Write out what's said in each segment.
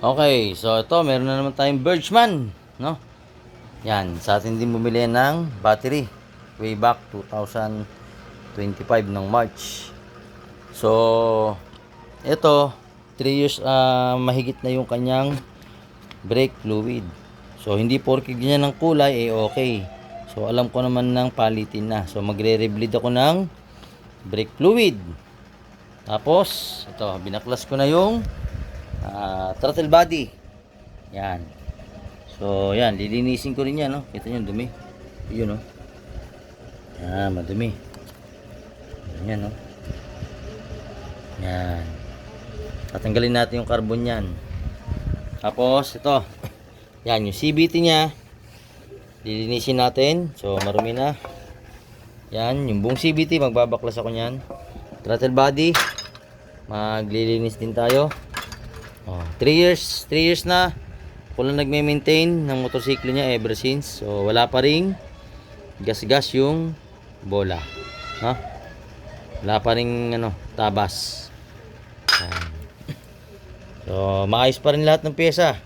Okay, so ito, meron na naman tayong Birchman, no? Yan, sa atin din bumili ng battery way back 2025 ng March. So, ito, 3 years mahigit na yung kanyang brake fluid. So, hindi porke ganyan ng kulay, okay. So, alam ko naman ng palitin na. So, magre-rebleed ako ng brake fluid. Tapos, ito, binaklas ko na yung throttle body. Yan. So, yan, lilinisin ko rin yan, no? Kita nyo, dumi. Yun, no? Yan, madumi. Yan, no? Yan. Tatanggalin natin yung carbon yan. Tapos, ito. Yan, yung CVT nya. Lilinisin natin. So, marumi na. Yan, yung buong CVT, magbabaklas ako nyan. Throttle body. Maglilinis din tayo. 3 years na. Ako lang nagme-maintain ng motorsiklo niya ever since. So, wala pa ring gas-gas yung bola. Ha? Wala pa ring tabas. Yan. So, maayos pa rin lahat ng pyesa.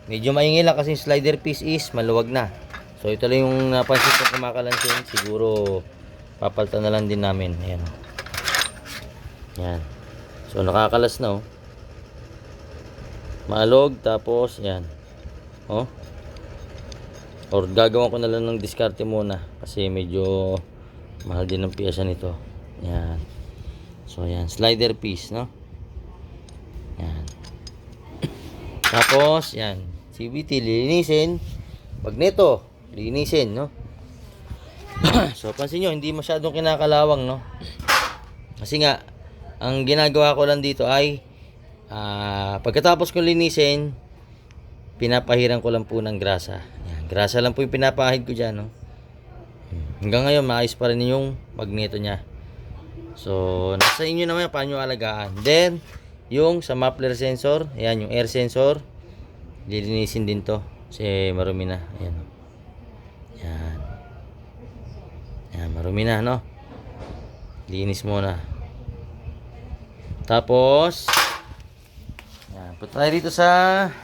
Medyo maingay lang kasi yung slider piece is maluwag na. So, ito lang yung napansin ko kumakalansin. Siguro, papalitan na lang din namin. Ayan. Yan. So, nakakalas na, oh. Maalog, tapos, yan. Oh. Or gagawin ko na lang ng diskarte muna. Kasi medyo mahal din ang piyesa nito. Yan. So, yan. Slider piece, no? Yan. Tapos, yan. CVT, linisin. Magneto, linisin, no? So, pansin nyo, hindi masyadong kinakalawang, no? Kasi nga, ang ginagawa ko lang dito ay pagkatapos kong linisin, pinapahiran ko lang po ng grasa. Yan, grasa lang po yung pinapahid ko dyan, no? Hanggang ngayon, maayos pa rin yung magneto nya. So, nasa inyo naman paano nyo alagaan. Then, yung sa muffler sensor, ayan, yung air sensor, lilinisin din to. Kasi marumi na. Ayan. Yan. Yan, marumi na, no? Linis muna. Tapos, yan, punta tayo dito sa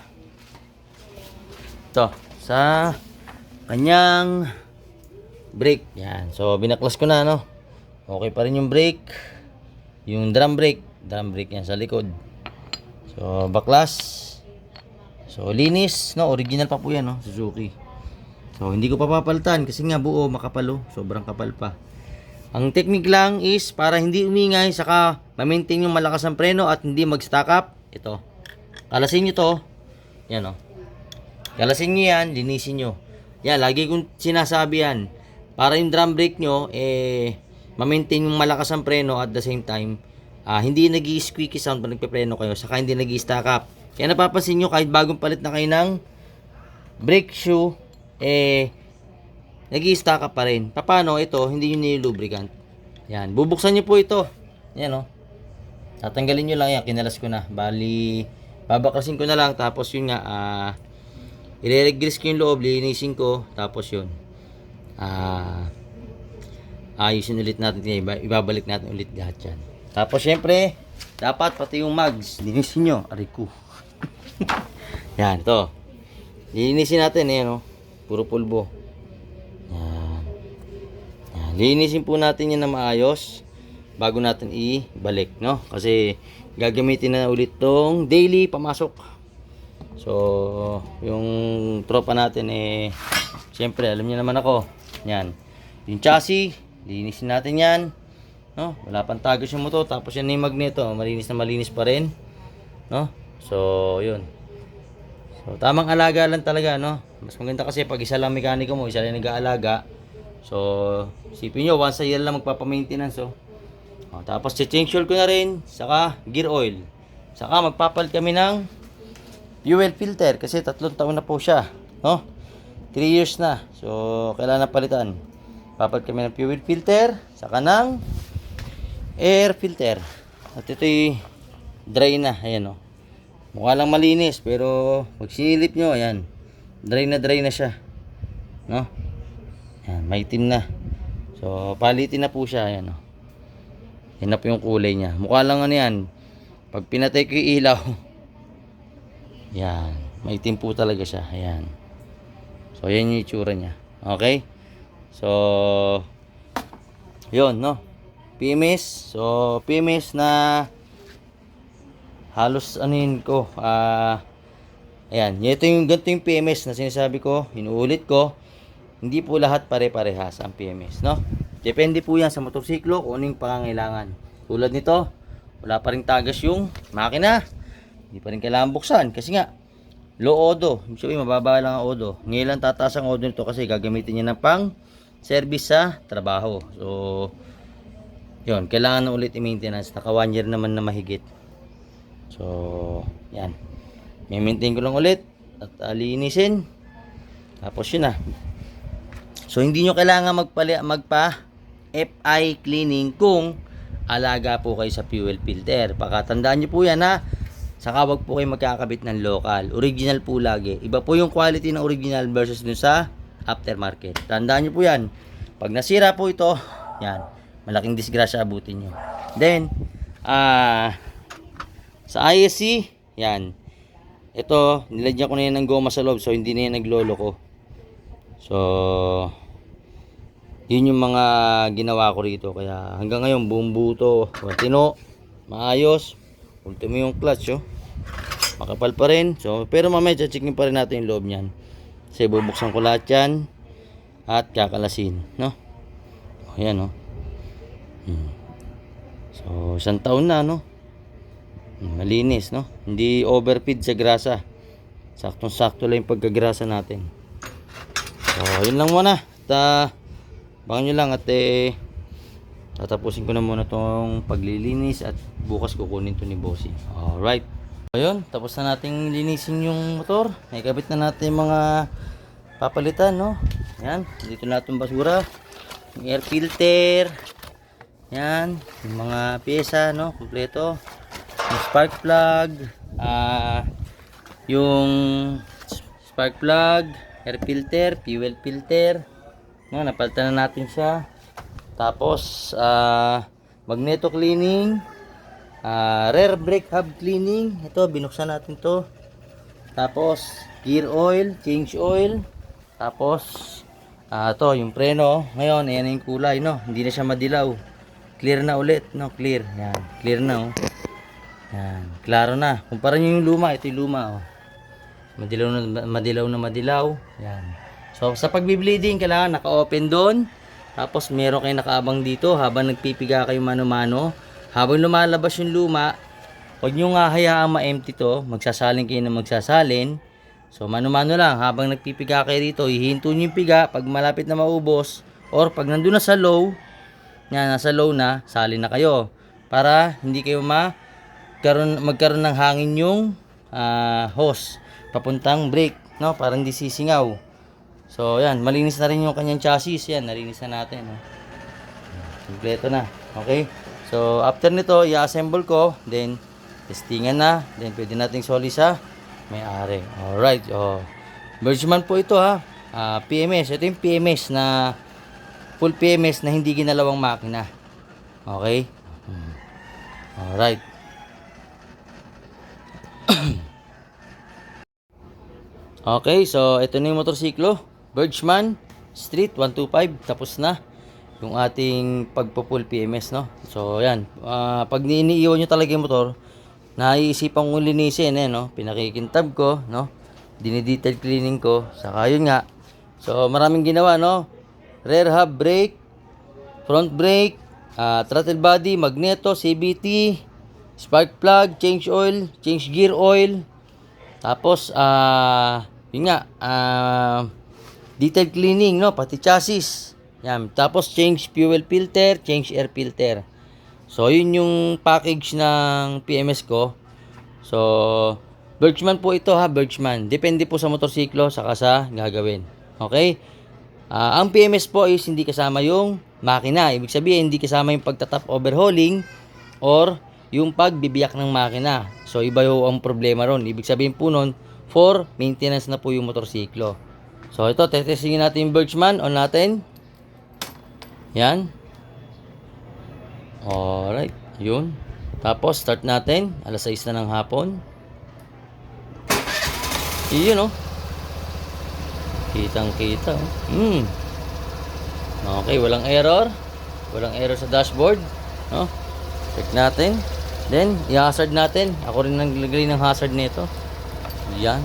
kanyang brake. Yan. So, binaklas ko na, no? Okay pa rin yung brake. Yung drum brake yan sa likod. So, baklas. So, linis, no? Original pa po yan, no? Suzuki. So, hindi ko pa papalitan kasi nga buo, makapal, oh. Sobrang kapal pa. Ang technique lang is para hindi umingay, saka ma-maintain yung malakas ang preno at hindi mag-stack up. Ito. Kalasin nyo to. Yan, oh. Kalasin nyo yan, linisin nyo. Yan, lagi kong sinasabi yan. Para yung drum brake nyo, ma-maintain yung malakas ang preno at the same time, hindi nag-i-squeaky sound pag nagpe-preno kayo, saka hindi nag-i-stack up. Kaya napapansin nyo, kahit bagong palit na kayo ng brake shoe, nag-i-stack up pa rin. Paano? Ito, hindi nyo nilubricant. Yan, bubuksan nyo po ito. Yan, oh. Tatanggalin nyo lang yan, kinalas ko na. Bali, babaklasin ko na lang, tapos yun nga, ileregris ko yung loob, linisin ko, tapos yun. Ayusin ulit natin, ibabalik natin ulit lahat yan. Tapos syempre, dapat pati yung mags, linisin nyo. Ariku. Yan, ito. Linisin natin, no? Puro pulbo. Yan. Yan. Linisin po natin yan na maayos bago natin ibalik, no? Kasi gagamitin na ulit tong daily pamasok. So, yung tropa natin syempre, alam niyo naman ako. Yan. Yung chassis, linisin natin yan. No? Wala pang tagos yung motor, tapos yan yung magneto, malinis na malinis pa rin. No? So, yun. So, tamang alaga lang talaga, no? Mas maganda kasi pag isa lang mekaniko mo, isa lang nag-aalaga. So, isipin nyo, once a year lang magpapamaintenance, oh. Tapos, change oil ko na rin, saka gear oil. Saka, magpapalit kami ng fuel filter, kasi 3 taon na po siya, no? 3 years na. So, kailangan na palitan. Papalit kami ng fuel filter, saka ng air filter. At ito'y dry na, ayan, oh. Mukha lang malinis, pero pag sinilip nyo, ayan, dry na siya, no? Ayan, maitim na. So, palitin na po siya, ayan, oh. Yan na po yung kulay niya. Mukha lang yan. Pag pinatay ko yung ilaw, Yan. Maitim po talaga siya. Ayan. So, yan yung itsura niya. Okay? So, yun, no? PMS. So, PMS na halos anin ko. Ayan. Ganito yung PMS na sinasabi ko. Inuulit ko. Hindi po lahat pare-parehas ang PMS, no? Depende po yan sa motorsiklo kung anong pangangailangan. Tulad nito, wala pa rin tagas yung makina. Hindi pa rin kailangan buksan kasi nga low odo. Ibig sabihin mababa lang ang odo. Ngayon lang tataas ang odo nito kasi gagamitin niya ng pang service sa trabaho. So, yun, kailangan na ulit i-maintenance. Naka 1 year naman na mahigit. So, yan. I-maintain ko lang ulit at linisin. Tapos yun na. So, hindi nyo kailangan magpa FI cleaning kung alaga po kayo sa fuel filter. Pakatandaan nyo po yan ha. Saka wag po kayo magkakabit ng local. Original po lagi. Iba po yung quality ng original versus dun sa aftermarket. Tandaan nyo po yan. Pag nasira po ito, yan. Malaking disgrasya abutin nyo. Then, sa ISC, yan. Ito, nilagyan ko na yan ng goma sa loob so hindi na yan naglolo ko. So, yun yung mga ginawa ko rito. Kaya hanggang ngayon, buong buto, matino, maayos. Ultimo yung clutch, oh. Makapal pa rin. So, pero mamaya, checkin pa rin natin yung loob niyan. Kasi bubuksan ko lahat yan. At kakalasin, no? Ayan, oh. So, 1 taon na, no? Malinis, no? Hindi overfeed sa grasa. Saktong-sakto lang yung pagkagrasa natin. So, yun lang muna. At, baka nyo lang at tatapusin ko na muna tong paglilinis at bukas kukunin to ni Bossy. Alright. Ayun, tapos na nating linisin yung motor. Naikabit na natin mga papalitan, no? Yan, dito na itong basura. Yung air filter. Yan, yung mga pyesa, no? Kompleto. Yung spark plug. Yung spark plug, air filter, fuel filter. No, napalitan na natin siya. Tapos magneto cleaning, rear brake hub cleaning. Ito binuksan natin to. Tapos gear oil, change oil. Tapos ito yung preno. Ngayon ayan yung kulay, no. Hindi na siya madilaw. Clear na ulit, no, clear. Yan, clear na, oh. Yan, klaro na. Kumpara niyo yung luma, ito yung luma, oh. Madilaw na madilaw. Yan. So, sa pagbi-bleeding, kailangan naka-open doon. Tapos, meron kayong nakaabang dito habang nagpipiga kayo mano-mano. Habang lumalabas yung luma, huwag nyo nga hayaang ma-empty to. Magsasalin kayo na magsasalin. So, mano-mano lang. Habang nagpipiga kayo rito, hihinto nyo yung piga. Pag malapit na maubos, or pag nandun na sa low, yan, nasa low na, salin na kayo. Para hindi kayo magkaroon ng hangin yung hose papuntang brake, no? Para hindi sisingaw. So, yan. Malinis na rin yung kanyang chassis. Yan. Nalinis na natin. No? Kompleto na. Okay? So, after nito, i-assemble ko. Then, testingan na. Then, pwede nating soli sa may-ari. Alright. Bergman po ito, ha. PMS. Ito yung PMS na full PMS na hindi ginalawang makina. Okay? Alright. Okay. So, ito na yung motorsiklo. Bergman Street 125, tapos na yung ating pagpo-full PMS, no? So, yan. Pag iniiwan nyo talaga yung motor, naiisipan kong linisin, no? Pinakikintab ko, no? Dinidetail cleaning ko. Saka yun nga. So, maraming ginawa, no? Rear hub brake, front brake, throttle body, magneto, CVT, spark plug, change oil, change gear oil. Tapos, yun nga, detail cleaning, no, pati chassis. Yan. Tapos change fuel filter, change air filter. So yun yung package ng PMS ko. So Bergman po ito, ha, Bergman. Depende po sa motorsiklo saka sa gagawin. Okay? Ang PMS po is hindi kasama yung makina. Ibig sabihin hindi kasama yung pagtatap overhauling or yung pagbibiyak ng makina. So iba yung ang problema ron. Ibig sabihin po nun, for maintenance na po yung motorsiklo. So, ito, testingin natin yung Bergman. On natin. Yan. Alright. Yun. Tapos, start natin. 6:00 na ng hapon. Iyon, oh. Kitang-kita, oh. Okay, walang error. Walang error sa dashboard, no? Check natin. Then, i-hazard natin. Ako rin naglagay ng hazard nito. Yan.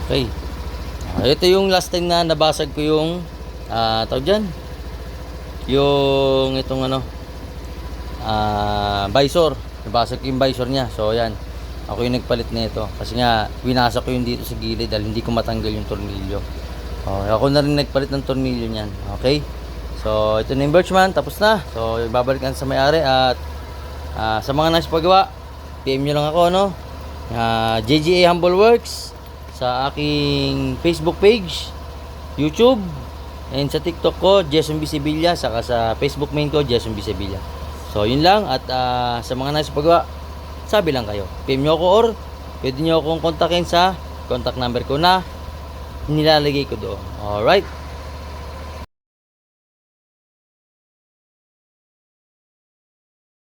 Okay. Ito yung last time na nabasag ko yung tawag dyan. Yung itong ano visor. Nabasag ko yung visor niya. So, yan. Ako yung nagpalit nito. Kasi nga, winasak ko yung dito sa gilid dahil hindi ko matanggal yung tornilyo. Ako na rin nagpalit ng tornilyo niyan. Okay? So, ito na yung Birchman. Tapos na. So, babalikan sa may-ari. At sa mga nais paggawa, PM nyo lang ako, no? JGA Humble Works sa aking Facebook page, YouTube, and sa TikTok ko, Jason B. Sevilla, saka sa Facebook main ko, Jason B. Sevilla. So, yun lang. At sa mga nais paggawa, sabi lang kayo. PM nyo ako or pwede nyo akong kontakin sa contact number ko na nilalagay ko doon. Alright?